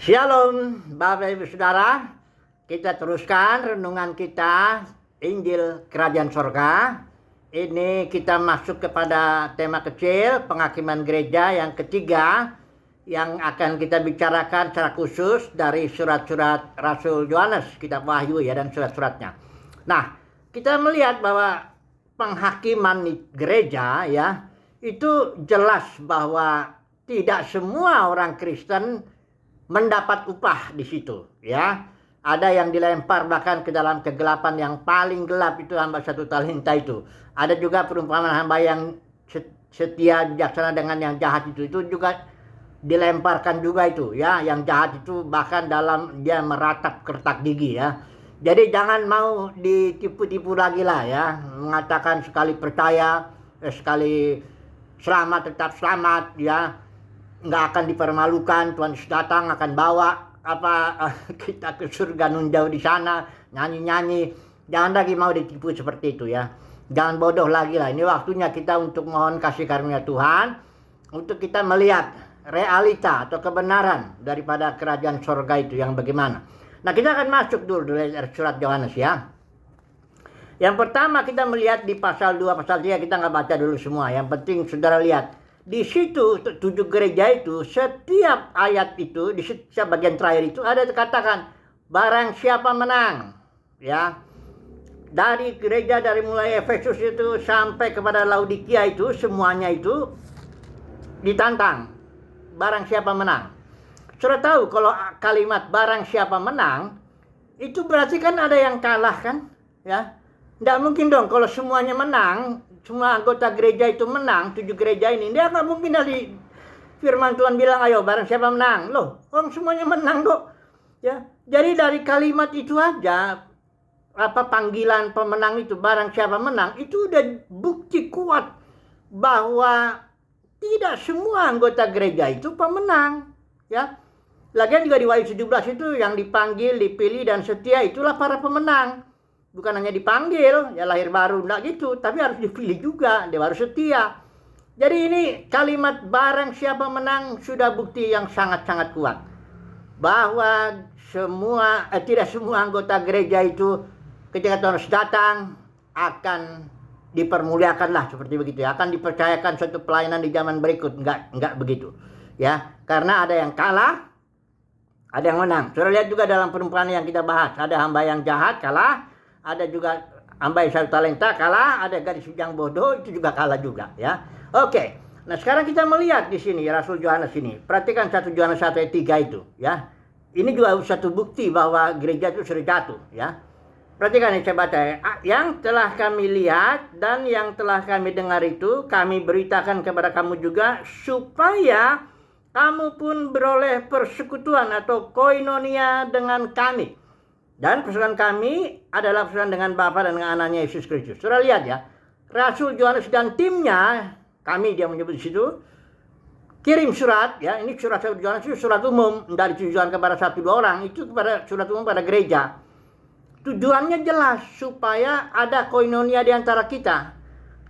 Shalom Bapak Ibu Saudara, kita teruskan renungan kita Injil Kerajaan Sorga. Ini kita masuk kepada tema kecil penghakiman gereja yang ketiga, yang akan kita bicarakan secara khusus dari surat-surat Rasul Yohanes, kitab Wahyu ya, dan surat-suratnya. Nah, kita melihat bahwa penghakiman gereja ya, itu jelas bahwa tidak semua orang Kristen mendapat upah di situ ya. Ada yang dilempar bahkan ke dalam kegelapan yang paling gelap, itu hamba satu talenta itu. Ada juga perumpamaan hamba yang setia bijaksana dengan yang jahat itu juga dilemparkan juga itu ya. Yang jahat itu bahkan dalam dia meratap kertak gigi ya. Jadi jangan mau ditipu-tipu lagi lah ya, mengatakan sekali percaya sekali selamat tetap selamat ya, nggak akan dipermalukan, Tuhan Yesus datang akan bawa kita ke surga nunjau di sana, nyanyi-nyanyi. Jangan lagi mau ditipu seperti itu ya. Jangan bodoh lagi lah. Ini waktunya kita untuk mohon kasih karunia Tuhan, untuk kita melihat realita atau kebenaran daripada kerajaan sorga itu yang bagaimana. Nah, kita akan masuk dulu dari surat Yohanes ya. Yang pertama kita melihat di pasal 2, pasal 3, kita nggak baca dulu semua. Yang penting saudara lihat. Di situ 7 gereja itu, setiap ayat itu, di setiap bagian terakhir itu ada dikatakan barang siapa menang ya. Dari gereja dari mulai Efesus itu sampai kepada Laodikia itu semuanya itu ditantang. Barang siapa menang. Sudah tahu kalau kalimat barang siapa menang itu berarti kan ada yang kalah kan ya. Nggak mungkin dong kalau semuanya menang, semua anggota gereja itu menang, 7 gereja ini. Dia nggak mungkin dari firman Tuhan bilang, ayo barang siapa menang. Loh, orang semuanya menang kok. Ya, jadi dari kalimat itu aja, panggilan pemenang itu, barang siapa menang, itu udah bukti kuat bahwa tidak semua anggota gereja itu pemenang. Ya, lagian juga di Wahyu 17 itu yang dipanggil, dipilih, dan setia itulah para pemenang. Bukan hanya dipanggil, ya lahir baru, enggak gitu. Tapi harus dipilih juga, dia harus setia. Jadi ini kalimat barang siapa menang sudah bukti yang sangat-sangat kuat. Bahwa tidak semua anggota gereja itu ketika Tuhan datang akan dipermuliakan lah, seperti begitu ya. Akan dipercayakan suatu pelayanan di zaman berikut, enggak begitu. Ya, karena ada yang kalah, ada yang menang. Sudah lihat juga dalam perumpamaan yang kita bahas, ada hamba yang jahat kalah, ada juga hamba yang satu talenta kalah, ada gadis yang bodoh itu juga kalah juga ya. Oke. Nah, sekarang kita melihat di sini Rasul Yohanes ini. Perhatikan 1 Yohanes 1 ayat 3 itu ya. Ini juga satu bukti bahwa gereja itu sudah jatuh ya. Perhatikan yang saya baca ya. Yang telah kami lihat dan yang telah kami dengar itu kami beritakan kepada kamu juga, supaya kamu pun beroleh persekutuan atau koinonia dengan kami. Dan persekutuan kami adalah persekutuan dengan Bapa dan dengan anaknya Yesus Kristus. Sudah lihat ya, Rasul Yohanes dan timnya, kami dia menyebut di situ, kirim surat ya. Ini surat Yohanes itu surat umum, dari tujuan kepada 1-2 orang, itu kepada surat umum pada gereja. Tujuannya jelas supaya ada koinonia di antara kita.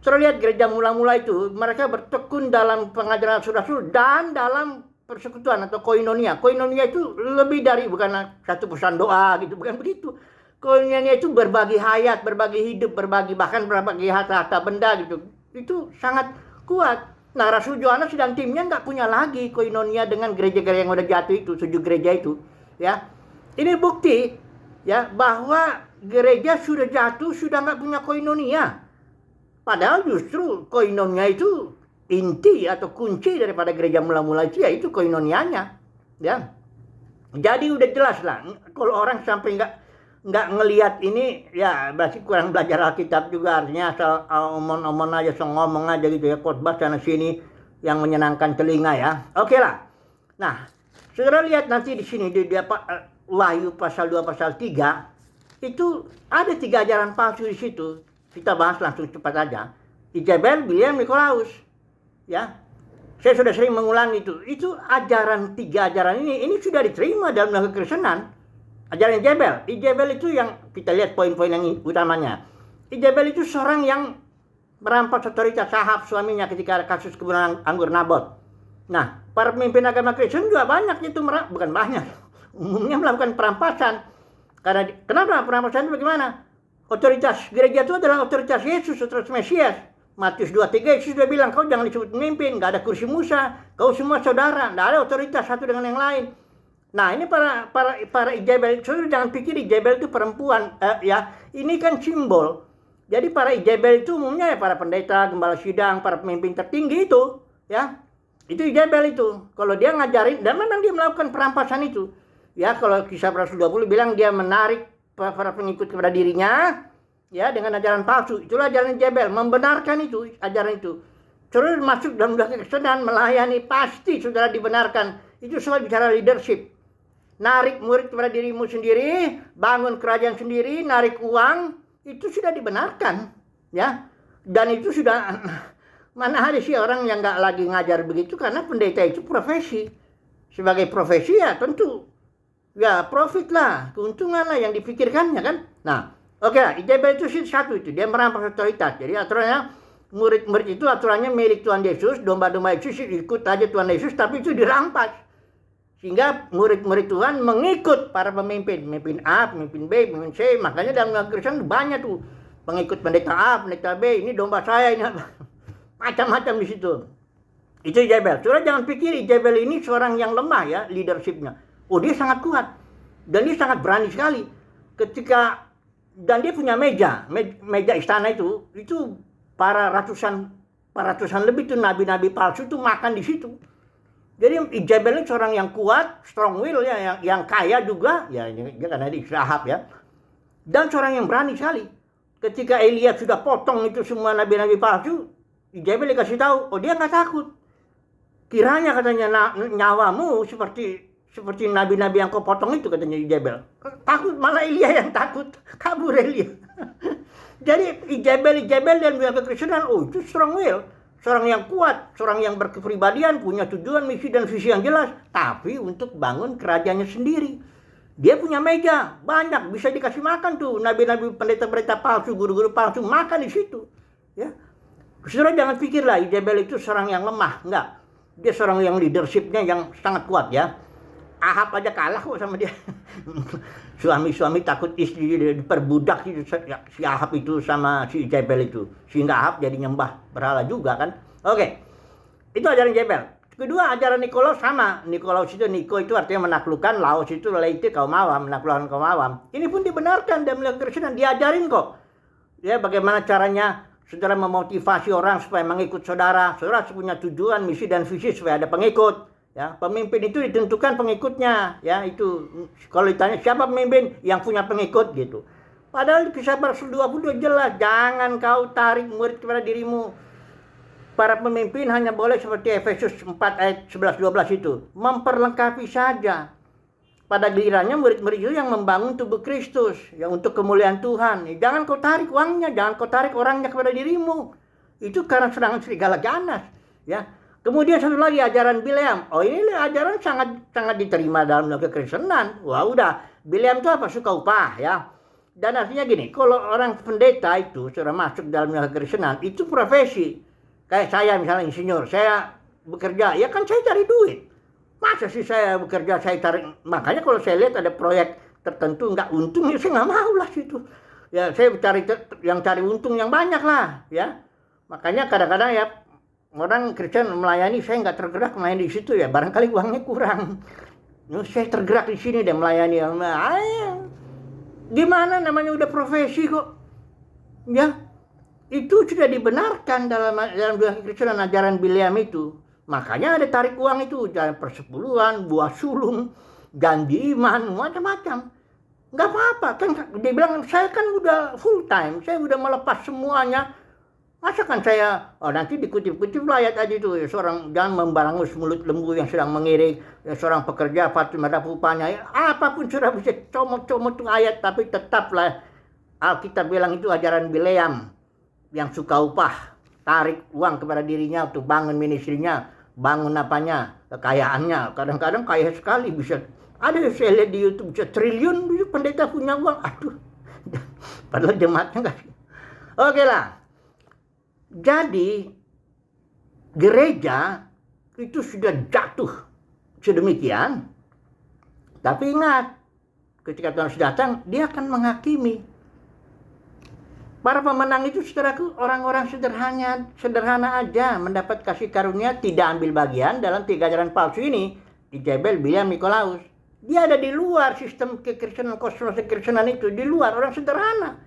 Sudah lihat gereja mula-mula itu, mereka bertekun dalam pengajaran Rasul dan dalam persekutuan atau koinonia. Koinonia itu lebih dari bukan satu pesan doa gitu, bukan begitu. Koinonia itu berbagi hayat, berbagi hidup, bahkan berbagi harta benda gitu. Itu sangat kuat. Nah, Rasul Yohanes dan timnya nggak punya lagi koinonia dengan gereja-gereja yang udah jatuh itu, 7 gereja itu ya. Ini bukti ya bahwa gereja sudah jatuh, sudah nggak punya koinonia. Padahal justru koinonia itu inti atau kunci daripada gereja mula-mula itu, yaitu koinonianya ya. Jadi udah jelas lah, kalau orang sampai nggak ngelihat ini ya berarti kurang belajar Alkitab juga. Artinya asal omong-omong aja, ngomong aja gitu ya, khotbah sana sini yang menyenangkan telinga ya. Oke lah. Nah, saudara lihat nanti di sini di Wahyu pasal 2 pasal 3 itu ada 3 ajaran palsu di situ. Kita bahas langsung cepat aja. Izebel, Biliam, Nikolaus. Ya, saya sudah sering mengulang itu ajaran 3 ajaran ini sudah diterima dalam kekristenan. Ajaran Izebel itu yang kita lihat poin-poin yang utamanya. Izebel itu seorang yang merampas otoritas Ahab suaminya ketika kasus kebun anggur Nabot. Nah, para pemimpin agama Kristen juga banyak itu, bukan banyak, umumnya melakukan perampasan. Karena kenapa perampasan itu bagaimana? Otoritas gereja itu adalah otoritas Yesus, otoritas Mesias. Matius 2:3 Yesus sudah bilang, kau jangan disebut pemimpin, nggak ada kursi Musa, kau semua saudara, nggak ada otoritas satu dengan yang lain. Nah ini para Ijabel, saudara jangan pikir Ijabel itu perempuan, ya ini kan simbol. Jadi para Ijabel itu umumnya ya para pendeta, gembala sidang, para pemimpin tertinggi itu, ya itu Ijabel itu. Kalau dia ngajarin dan memang dia melakukan perampasan itu, ya kalau Kisah Rasul 20 bilang dia menarik para pengikut kepada dirinya, ya dengan ajaran palsu. Itulah ajaran Ijabel, membenarkan itu ajaran itu. Saudara masuk dalam Kristen melayani pasti saudara dibenarkan. Itu soal bicara leadership. Narik murid kepada dirimu sendiri, bangun kerajaan sendiri, narik uang, itu sudah dibenarkan, ya. Dan itu sudah, mana ada sih orang yang nggak lagi ngajar begitu, karena pendeta itu profesi. Sebagai profesi ya tentu, ya profit lah, keuntungan lah yang dipikirkannya kan. Nah, oke lah, Ijabel itu satu itu, dia merampas otoritas. Jadi aturannya, murid-murid itu aturannya milik Tuhan Yesus, domba-domba Yesus ikut aja Tuhan Yesus, tapi itu dirampas. Sehingga murid-murid Tuhan mengikut para pemimpin A, pemimpin B, pemimpin C. Makanya dalam Kristen banyak tuh pengikut pendeta A, pendeta B. Ini domba saya, ini macam-macam di situ. Itu Ijabel. Saudara jangan pikir Ijabel ini seorang yang lemah ya leadershipnya. Oh dia sangat kuat dan dia sangat berani sekali. Dan dia punya meja istana itu para ratusan lebih tuh nabi-nabi palsu tuh makan di situ. Jadi Ijabel ini seorang yang kuat, strong will ya, yang kaya juga, ya dia karena di Ahab ya. Dan seorang yang berani sekali. Ketika Elia sudah potong itu semua nabi-nabi palsu, Ijabel dikasih tahu, oh dia nggak takut. Kiranya katanya nyawamu seperti nabi-nabi yang kau potong itu, katanya Ijabel. Takut, malah Elia yang takut, kabur Elia. Jadi Ijabel dan bilang kekristenan, oh itu strong will. Seorang yang kuat, seorang yang berkepribadian, punya tujuan, misi, dan visi yang jelas. Tapi untuk bangun kerajaannya sendiri. Dia punya meja, banyak, bisa dikasih makan tuh. Nabi-nabi, pendeta-pendeta palsu, guru-guru palsu, makan di situ. Ya. Saudara jangan pikirlah Ijabel itu seorang yang lemah. Enggak. Dia seorang yang leadershipnya yang sangat kuat ya. Ahab aja kalah kok sama dia. Suami-suami takut istri diperbudak si Ahab itu sama si Ijabel itu. Sehingga Ahab jadi nyembah berhala juga kan. Oke. Itu ajaran Ijabel. Kedua ajaran Nikolaus sama. Nikolaus itu, Niko itu artinya menaklukkan. Laos itu leite kaum awam, menaklukkan kaum awam. Ini pun dibenarkan dan melakukan Kristen. Diajarin kok. Ya bagaimana caranya saudara memotivasi orang supaya mengikut saudara. Saudara punya tujuan, misi dan visi supaya ada pengikut. Ya, pemimpin itu ditentukan pengikutnya, ya itu kalau ditanya siapa pemimpin yang punya pengikut gitu. Padahal Kisah Rasul 20 jelas, jangan kau tarik murid kepada dirimu. Para pemimpin hanya boleh seperti Efesus 4 ayat 11-12 itu, memperlengkapi saja. Pada gilirannya murid-murid itu yang membangun tubuh Kristus, yang untuk kemuliaan Tuhan. Jangan kau tarik uangnya, jangan kau tarik orangnya kepada dirimu. Itu karena serangan serigala ganas, ya. Kemudian satu lagi ajaran Bileam. Oh ini ajaran sangat diterima dalam kekristenan. Wah udah, Bileam itu apa? Suka upah ya. Dan artinya gini, kalau orang pendeta itu sudah masuk dalam kekristenan, itu profesi. Kayak saya misalnya insinyur, saya bekerja, ya kan saya cari duit. Masa sih saya bekerja, saya cari, makanya kalau saya lihat ada proyek tertentu nggak untung, ya saya nggak mau lah situ. Ya saya cari untung yang banyak lah ya. Makanya kadang-kadang ya, orang Kristen melayani, saya nggak tergerak melayani di situ ya, barangkali uangnya kurang. Saya tergerak di sini dan melayani. Gimana namanya udah profesi kok, ya itu sudah dibenarkan dalam Kristen ajaran Bileam itu. Makanya ada tarik uang itu, jalan persepuluhan, buah sulung, janji iman, macam-macam. Nggak apa-apa kan, dia bilang saya kan udah full time, saya udah melepas semuanya. Masa kan saya, nanti dikutip-kutip ayat aja itu, ya, seorang jangan membarangus mulut lembu yang sedang mengirik, ya, seorang pekerja patuh mendapat upahnya, ya, apapun sudah bisa comot-comot tuh ayat, tapi tetaplah Alkitab bilang itu ajaran Bileam yang suka upah, tarik uang kepada dirinya untuk bangun ministrinya, bangun apanya, kekayaannya, kadang-kadang kaya sekali bisa, ada saya lihat di YouTube bisa triliun, pendeta punya uang, aduh, padahal jemaatnya enggak. Oke lah. Jadi gereja itu sudah jatuh sedemikian. Tapi ingat, ketika Tuhan sudah datang, dia akan menghakimi. Para pemenang itu, saudaraku, orang-orang sederhana aja, mendapat kasih karunia, tidak ambil bagian dalam 3 ajaran palsu ini. Jezebel, Biliam, Nikolaus. Dia ada di luar sistem kekristenan, kosmos kekristenan itu, di luar, orang sederhana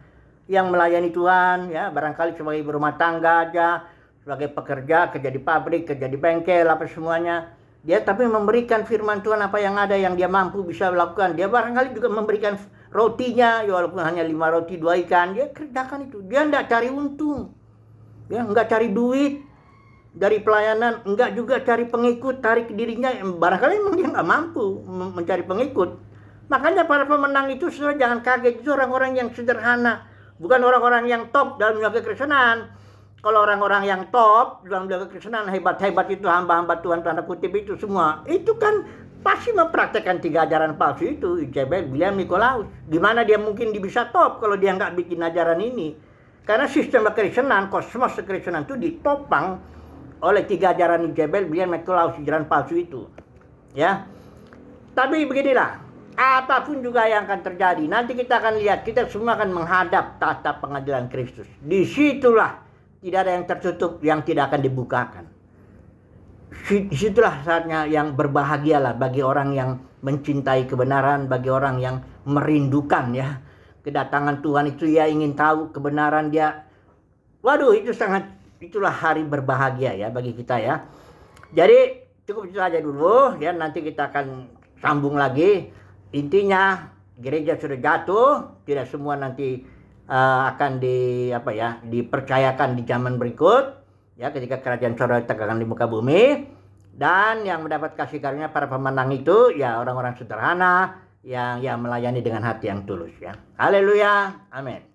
yang melayani Tuhan, ya, barangkali sebagai berumah tangga aja, sebagai pekerja, kerja di pabrik, kerja di bengkel, apa semuanya. Dia tapi memberikan firman Tuhan apa yang ada, yang dia mampu bisa lakukan. Dia barangkali juga memberikan rotinya, ya walaupun hanya 5 roti 2 ikan, dia kerjakan itu. Dia enggak cari untung, ya, enggak cari duit dari pelayanan, enggak juga cari pengikut, tarik dirinya. Barangkali memang dia enggak mampu mencari pengikut. Makanya para pemenang itu, saudara, jangan kaget, itu orang-orang yang sederhana. Bukan orang-orang yang top dalam dunia kekristenan. Kalau orang-orang yang top dalam dunia kekristenan, hebat-hebat itu, hamba-hamba Tuhan tanda kutip itu semua, itu kan pasti mempraktekkan 3 ajaran palsu itu. Jezebel, Biliam, Nikolaus. Gimana dia mungkin bisa top kalau dia nggak bikin ajaran ini? Karena sistem kekristenan, kosmos kekristenan itu ditopang oleh 3 ajaran Jezebel, Biliam, Nikolaus, ajaran palsu itu. Ya. Tapi beginilah. Apapun juga yang akan terjadi, nanti kita akan lihat, kita semua akan menghadap tahta pengadilan Kristus. Disitulah tidak ada yang tertutup yang tidak akan dibukakan. Disitulah saatnya yang berbahagialah bagi orang yang mencintai kebenaran, bagi orang yang merindukan, ya, kedatangan Tuhan itu. Ya, ingin tahu kebenaran dia. Waduh, itulah hari berbahagia, ya, bagi kita, ya. Jadi cukup itu aja dulu, ya, nanti kita akan sambung lagi. Intinya, gereja sudah jatuh, tidak semua nanti akan dipercayakan di zaman berikut, ya, ketika kerajaan sorga ditegakkan di muka bumi. Dan yang mendapat kasih karunia para pemenang itu, ya, orang-orang sederhana yang melayani dengan hati yang tulus, ya. Haleluya, amin.